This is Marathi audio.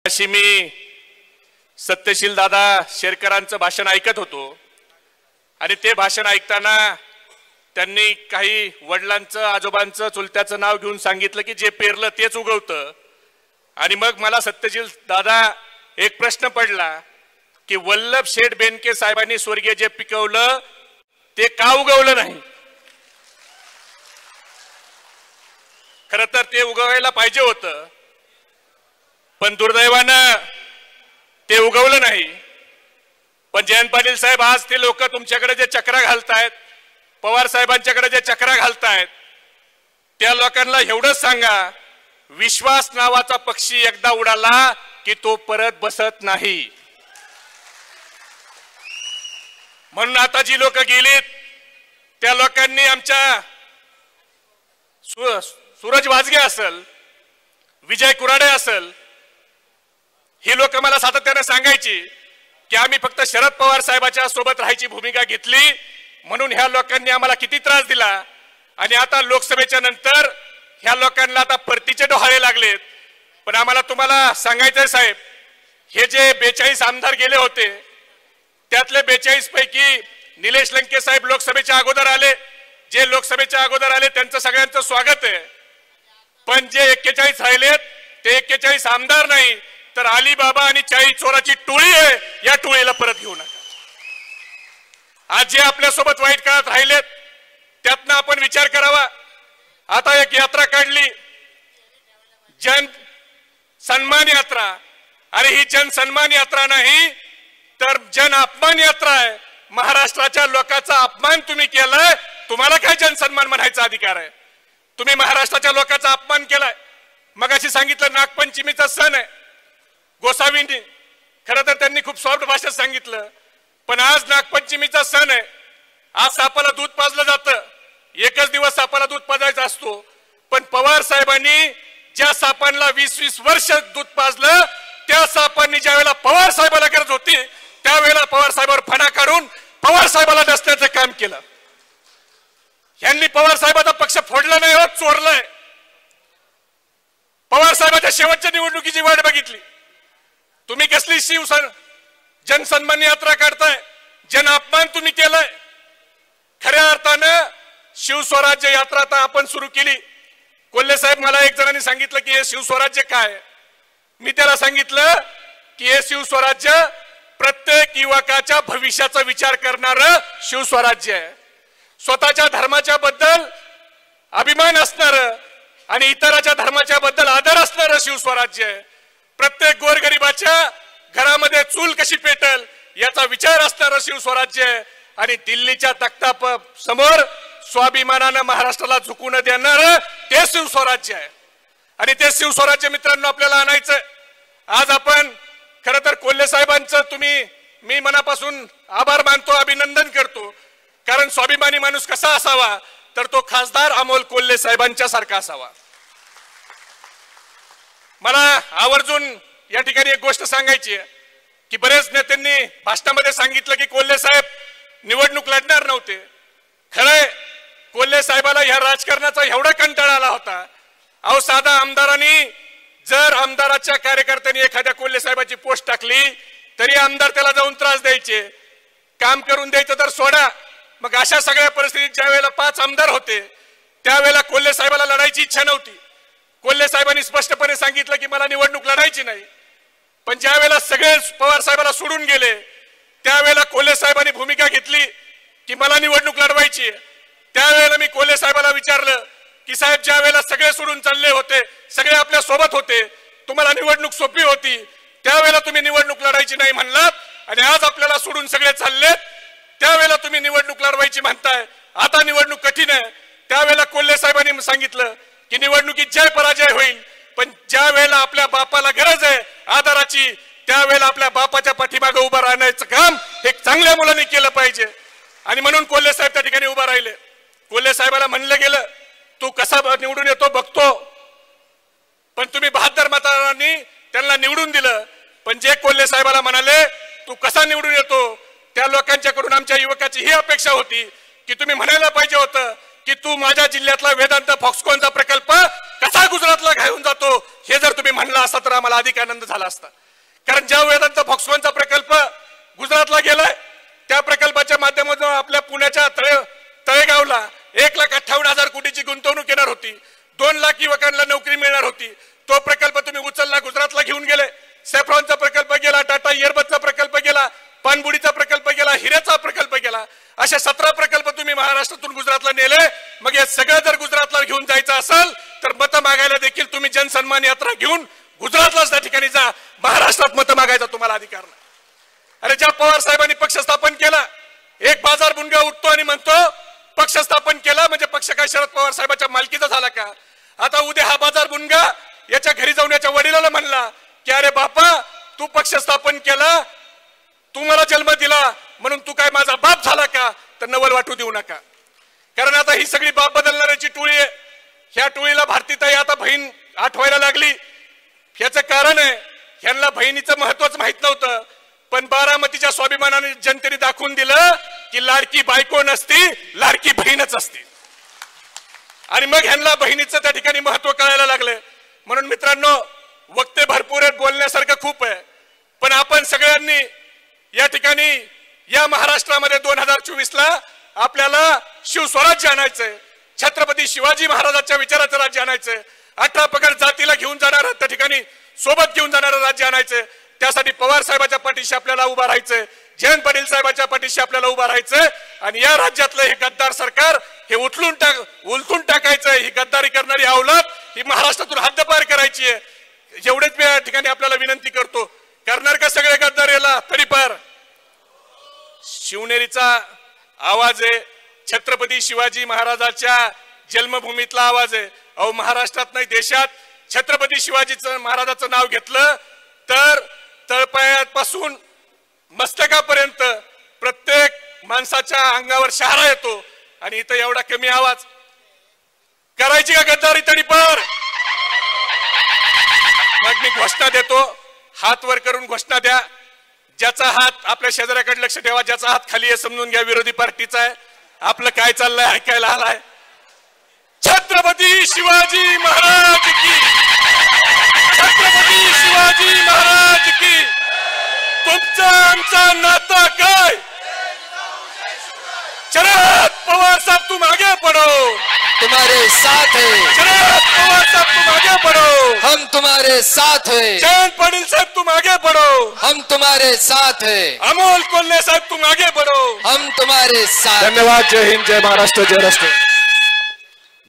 अशी मी सत्यशील दादा शेरकरांचं भाषण ऐकत होतो आणि ते भाषण ऐकताना त्यांनी काही वडिलांचं आजोबांचं चुलत्याचं नाव घेऊन सांगितलं की जे पेरलं तेच उगवतं। आणि मग मला सत्यशील दादा एक प्रश्न पडला की वल्लभ शेठ बेनके साहेबांनी स्वर्गीय जे पिकवलं ते का उगवलं नाही? खरं तर ते उगवायला पाहिजे होतं, पण दुर्दैवानं ते उगवलं नाही। पण जयंत पाटील साहेब, आज ते लोक तुमच्याकडे जे चक्रा घालतायत, पवार साहेबांच्याकडे जे चक्रा घालतायत, त्या लोकांना एवढंच सांगा, विश्वास नावाचा पक्षी एकदा उडाला की तो परत बसत नाही। म्हणून आता जी लोक गेलीत त्या लोकांनी आमच्या सूरज वाजगे असेल, विजय कुराडे असेल, ही लोक मला सातत्याने सांगायची की आम्ही फक्त शरद पवार साहेबांच्या सोबत राहायची भूमिका घेतली म्हणून ह्या लोकांनी आम्हाला किती त्रास दिला। आणि आता लोकसभेच्या नंतर ह्या लोकांना आता परतीचे डोहाळे लागलेत। पण आम्हाला तुम्हाला सांगायचंय साहेब, हे जे 42 आमदार गेले होते त्यातले 42 पैकी निलेश लंके साहेब लोकसभेच्या अगोदर आले। जे लोकसभेच्या अगोदर आले त्यांचं सगळ्यांचं स्वागत आहे, पण जे 41 राहिलेत ते 41 आमदार नाही तर अलीबाबा आणि 40 चोराची टोळी आहे। या टोळीला परत घेऊ नका। आज जे आपल्या सोबत वाईट काळात राहिलेत त्यातनं आपण विचार करावा। आता एक यात्रा काढली, जन सन्मान यात्रा। अरे ही जन सन्मान यात्रा नाही तर जन अपमान यात्रा आहे। महाराष्ट्राच्या लोकांचा अपमान तुम्ही केलाय, तुम्हाला काय जन सन्मान म्हणायचा अधिकार आहे? तुम्ही महाराष्ट्राच्या लोकांचा अपमान केलाय। मगाशी सांगितलं नागपंचमीचा सण आहे, गोसावींनी खरं तर त्यांनी खूप सॉफ्ट भाषेत सांगितलं, पण आज नागपंचमीचा सण आहे। आज सापाला दूध पाजलं जातं, एकच दिवस सापाला दूध पाजायचा असतो, पण पवार साहेबांनी ज्या सापांना 20-20 वर्ष दूध पाजलं त्या सापांनी ज्या वेळेला पवार साहेबाला गरज होती त्यावेळेला पवार साहेबावर फणा काढून पवार साहेबाला डसण्याचं काम केलं। यांनी पवार साहेबाचा पक्ष फोडला नाही होत, चोरलाय। पवार साहेबाच्या शेवटच्या निवडणुकीची वाट बघितली। तुम्ही कसली जनसन्मान यात्रा काढताय, जन अपमान तुम्ही केलाय। खऱ्या अर्थानं शिवस्वराज्य यात्रा आता आपण सुरू केली। कोल्हे साहेब, मला एक जणांनी सांगितलं की हे शिवस्वराज्य काय? मी त्याला सांगितलं की हे शिवस्वराज्य प्रत्येक युवकाच्या भविष्याचा विचार करणारं शिवस्वराज्य आहे। स्वतःच्या धर्माच्या बद्दल अभिमान असणारं आणि इतराच्या धर्माच्या बद्दल आदर असणारं शिवस्वराज्य आहे। प्रत्येक गोरगरिबाच्या घरामध्ये चूल कशी पेटल याचा विचार असणारं शिवस्वराज्य आहे। आणि दिल्लीच्या तख्ता समोर स्वाभिमानानं महाराष्ट्राला झुकू न देणारं ते शिवस्वराज्य आहे। आणि ते शिवस्वराज्य मित्रांनो आपल्याला आणायचं। आज आपण खरं तर कोल्हे साहेबांचं मी मनापासून आभार मानतो, अभिनंदन करतो, कारण स्वाभिमानी माणूस कसा असावा तर तो खासदार अमोल कोल्हे साहेबांच्या सारखा असावा। मला आवर्जून या ठिकाणी एक गोष्ट सांगायची आहे की बरेच नेत्यांनी भाषणामध्ये सांगितलं की कोल्हे साहेब निवडणूक लढणार नव्हते। खरंय, कोल्हे साहेबाला या राजकारणाचा एवढा कंटाळा आला होता। अहो, साधा आमदारांनी जर आमदाराच्या कार्यकर्त्यांनी एखाद्या कोल्हे साहेबाची पोस्ट टाकली तरी आमदार त्याला जाऊन त्रास द्यायचे, काम करून द्यायचं तर सोडा। मग अशा सगळ्या परिस्थितीत ज्या वेळेला 5 आमदार होते त्यावेळेला कोल्हे साहेबाला लढायची इच्छा नव्हती। कोल्हे साहेबांनी स्पष्टपणे सांगितलं की मला निवडणूक लढायची नाही। पण ज्या वेळेला सगळे पवार साहेबाला सोडून गेले त्यावेळेला कोल्हे साहेबांनी भूमिका घेतली की मला निवडणूक लढवायची। त्यावेळेला मी कोल्हे साहेबाला विचारलं की साहेब, ज्या वेळेला सगळे सोडून चालले होते, सगळे आपल्या सोबत होते, तुम्हाला निवडणूक सोपी होती, त्यावेळेला तुम्ही निवडणूक लढायची नाही म्हणलात, आणि आज आपल्याला सोडून सगळे चाललेत त्यावेळेला तुम्ही निवडणूक लढवायची म्हणताय। आता निवडणूक कठीण आहे। त्यावेळेला कोल्हे साहेबांनी सांगितलं की निवडणुकीत जय पराजय होईल, पण ज्या वेळेला आपल्या बापाला गरज आहे आधाराची त्यावेळेला आपल्या बापाच्या पाठीमागे उभं राहण्याचं काम हे चांगल्या मुलांनी केलं पाहिजे। आणि म्हणून कोल्हे साहेब त्या ठिकाणी उभा राहिले। कोल्हे साहेबाला म्हणलं गेलं तू कसा निवडून येतो बघतो, पण तुम्ही 72 मतदारांनी त्यांना निवडून दिलं। पण जे कोल्हे साहेबाला म्हणाले तू कसा निवडून येतो, त्या लोकांच्याकडून आमच्या युवकाची ही अपेक्षा होती की तुम्ही म्हणायला पाहिजे होतं की तू माझ्या जिल्ह्यातला वेदांत फॉक्सकॉनचा प्रकल्प कसा गुजरातला घेऊन जातो हे जर तुम्ही म्हणला असता तर आम्हाला अधिक आनंद झाला असता. कारण ज्या वेदांत फॉक्सकॉनचा प्रकल्प गुजरातला गेलाय त्या प्रकल्पाच्या माध्यमातून आपल्या पुण्याच्या तळेगावला 1,58,000 कोटीची गुंतवणूक येणार होती. 2 लाख युवकांना नोकरी मिळणार होती. तो प्रकल्प तुम्ही उचलला, गुजरातला घेऊन गेले. सेफ्रॉनचा प्रकल्प गेला, टाटा एअरबसचा प्रकल्प गेला, पानबुडीचा प्रकल्प गेला, हिऱ्याचा प्रकल्प गेला. अशा 17 प्रकल्प तुम्ही महाराष्ट्रातून गुजरातला नेले. मग हे सगळं जर गुजरातला घेऊन जायचं असेल तर मतं मागायला देखील तुम्ही जनसन्मान यात्रा घेऊन गुजरातलाच त्या ठिकाणी जा. महाराष्ट्रात मतं मागायचा तुम्हाला अधिकार नाही. अरे ज्या पवार साहेबांनी पक्ष स्थापन केला, एक बाजार बुनगा उठतो आणि म्हणतो पक्ष स्थापन केला म्हणजे पक्ष काय शरद पवार साहेबांच्या मालकीचा झाला का? आता उद्या हा बाजार बुनगा याच्या घरी जाऊन याच्या वडिलाला म्हणला की अरे बापा तू पक्ष स्थापन केला, तू मला जन्म दिला म्हणून तू काय माझा बाप झाला का? तर नवल वाटू देऊ नका. कारण आता ही सगळी बाप बदलणाऱ्याची टोळी आहे. ह्या टोळीला भारतीताई आता बहीण आठवायला लागली. याचं कारण आहे ह्यांना बहिणीचं महत्वच माहित नव्हतं. पण बारामतीच्या स्वाभिमानाने जनतेने दाखवून दिलं की लाडकी बायको नसती, लाडकी बहीणच असते. आणि मग ह्यांना बहिणीचं त्या ठिकाणी महत्व कळायला लागलं. म्हणून मित्रांनो, वक्ते भरपूर आहेत, बोलण्यासारखं खूप आहे. पण आपण सगळ्यांनी या ठिकाणी या महाराष्ट्रामध्ये 2024ला आपल्याला शिवस्वराज्य आणायचंय. छत्रपती शिवाजी महाराजांच्या विचाराचं राज्य आणायचंय. 18 पगड जातीला घेऊन जाणारं त्या ठिकाणी सोबत घेऊन जाणारं राज्य आणायचंय. त्यासाठी पवार साहेबांच्या पाठीशी आपल्याला उभा राहायचंय. जयंत पाटील साहेबांच्या पाठीशी आपल्याला उभा राहायचंय. आणि या राज्यातलं हे गद्दार सरकार हे उलथून टाकायचंय. ही गद्दारी करणारी अवलाद ही महाराष्ट्रातून हद्दपार करायची आहे. एवढेच मी या ठिकाणी आपल्याला विनंती करतो. करणार का सगळे गद्दार याला तडीपार? शिवनेरीचा आवाज आहे, छत्रपती शिवाजी महाराजांच्या जन्मभूमीतला आवाज आहे. अहो महाराष्ट्रात नाही देशात छत्रपती शिवाजीचं महाराजाचं नाव घेतलं तर तळपायापासून मस्तकापर्यंत प्रत्येक माणसाच्या अंगावर शहारा येतो. आणि इथं एवढा कमी आवाज करायची का गद्दारी तडीपार? मग मी घोषणा देतो, हात वर करून घोषणा द्या. ज्याचा हात आपल्या शेजाऱ्याकडे लक्ष ठेवा, ज्याचा हात खाली आहे समजून घ्या विरोधी पार्टीचा आहे. आपलं काय चाललंय ऐकायला आलाय. छत्रपती शिवाजी महाराज की, छत्रपती शिवाजी महाराज की. तुमचं आमचं नातं काय? शरद पवार साहब तुम आगे बढ़ो, तुम्हारे साथ है. शरद पवार साहब तुम आगे बढ़ो, हम तुम्हारे साथ है. जयंत पाटील साहब तुम आगे बढ़ो, हम तुम्हारे साथ है. अमोल कोल्हे साहब तुम आगे बढ़ो, हम तुम्हारे साथ. धन्यवाद. जय हिंद, जय महाराष्ट्र, जय राष्ट्र.